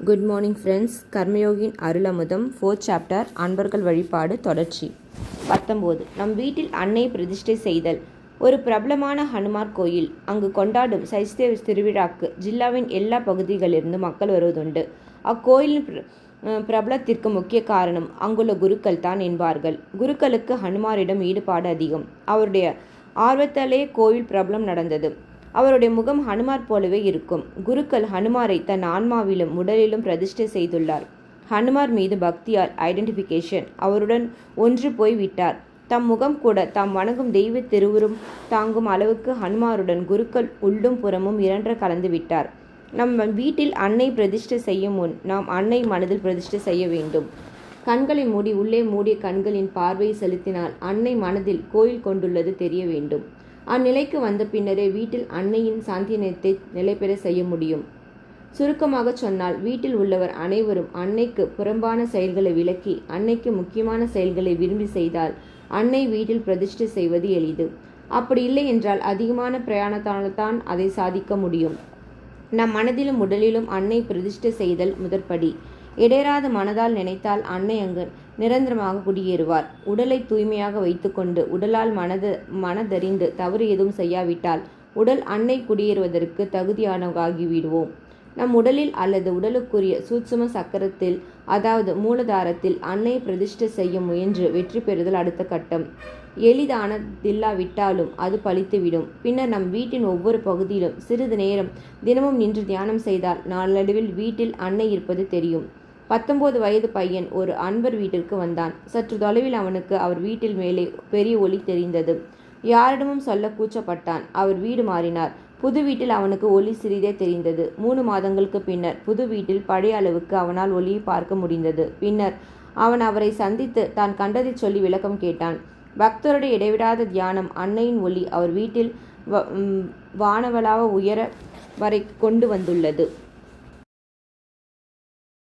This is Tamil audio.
Good morning friends. கர்மயோகியின் அருளமுதம் 4th சாப்டர் அன்பர்கள் வழிபாடு தொடர்ச்சி. 19. நம் வீட்டில் அன்னை பிரதிஷ்டை செய்தல். ஒரு பிரபலமான ஹனுமார் கோயில். அங்கு கொண்டாடும் சைஸ்தேவ திருவிழாக்கு ஜில்லாவின் எல்லா பகுதிகளிலிருந்து மக்கள் வருவதுண்டு. அக்கோயிலின் பிரபலத்திற்கு முக்கிய காரணம் அங்குள்ள குருக்கள் தான் என்பார்கள். குருக்களுக்கு ஹனுமாரிடம் ஈடுபாடு அதிகம். அவருடைய ஆர்வத்தாலே கோயில் பிரபலம் நடந்தது. அவருடைய முகம் ஹனுமார் போலவே இருக்கும். குருக்கள் ஹனுமாரை தன் ஆன்மாவிலும் உடலிலும் பிரதிஷ்டை செய்துள்ளார். ஹனுமார் மீது பக்தியால் ஐடென்டிஃபிகேஷன் அவருடன் ஒன்று போய் விட்டார். தம் முகம் கூட தாம் வணங்கும் தெய்வ திருவுரும் தாங்கும் அளவுக்கு ஹனுமாருடன் குருக்கள் உள்ளும் புறமும் இரண்ட கலந்து விட்டார். நம்ம வீட்டில் அன்னை பிரதிஷ்டை செய்யும் முன் நாம் அன்னை மனதில் பிரதிஷ்டை செய்ய வேண்டும். கண்களை மூடி உள்ளே மூடிய கண்களின் பார்வையை செலுத்தினால் அன்னை மனதில் கோயில் கொண்டுள்ளது தெரிய வேண்டும். அந்நிலைக்கு வந்த பின்னரே வீட்டில் அன்னையின் சாந்தியத்தை நிலைபெற செய்ய முடியும். சுருக்கமாக சொன்னால், வீட்டில் உள்ளவர் அனைவரும் அன்னைக்கு புறம்பான செயல்களை விலக்கி அன்னைக்கு முக்கியமான செயல்களை விரும்பி செய்தால் அன்னை வீட்டில் பிரதிஷ்டை செய்வது எளிது. அப்படி இல்லை என்றால் அதிகமான பிரயாணத்தால்தான் அதை சாதிக்க முடியும். நம் மனதிலும் உடலிலும் அன்னை பிரதிஷ்டை செய்தல் முதற்படி. இடையராத மனதால் நினைத்தால் அன்னை அங்கு நிரந்தரமாக குடியேறுவார். உடலை தூய்மையாக வைத்துக்கொண்டு உடலால் மனதறிந்து தவறு எதுவும் செய்யாவிட்டால் உடல் அன்னை குடியேறுவதற்கு தகுதியானவாகிவிடுவோம். நம் உடலில் அல்லது உடலுக்குரிய சூட்சும சக்கரத்தில், அதாவது மூலதாரத்தில் அன்னை பிரதிஷ்டை செய்ய முயன்று வெற்றி பெறுதல் அடுத்த கட்டம். எளிதானதில்லாவிட்டாலும் அது பலித்துவிடும். பின்னர் நம் வீட்டின் ஒவ்வொரு பகுதியிலும் சிறிது நேரம் தினமும் நின்று தியானம் செய்தால் நாளடைவில் வீட்டில் அன்னை இருப்பது தெரியும். 19 வயது பையன் ஒரு அன்பர் வீட்டிற்கு வந்தான். சற்று தொலைவில் அவனுக்கு அவர் வீட்டில் மேலே பெரிய ஒளி தெரிந்தது. யாரிடமும் சொல்ல கூச்சப்பட்டான். அவர் வீடு மாறினார். புது வீட்டில் அவனுக்கு ஒளி சிறிதே தெரிந்தது. 3 மாதங்களுக்கு பின்னர் புது வீட்டில் பழைய அளவுக்கு அவனால் ஒளியை பார்க்க முடிந்தது. பின்னர் அவன் அவரை சந்தித்து தான் கண்டதை சொல்லி விளக்கம் கேட்டான். பக்தருடைய இடைவிடாத தியானம் அன்னையின் ஒளி அவர் வீட்டில் வானவளாவ உயர வரை கொண்டு வந்துள்ளது.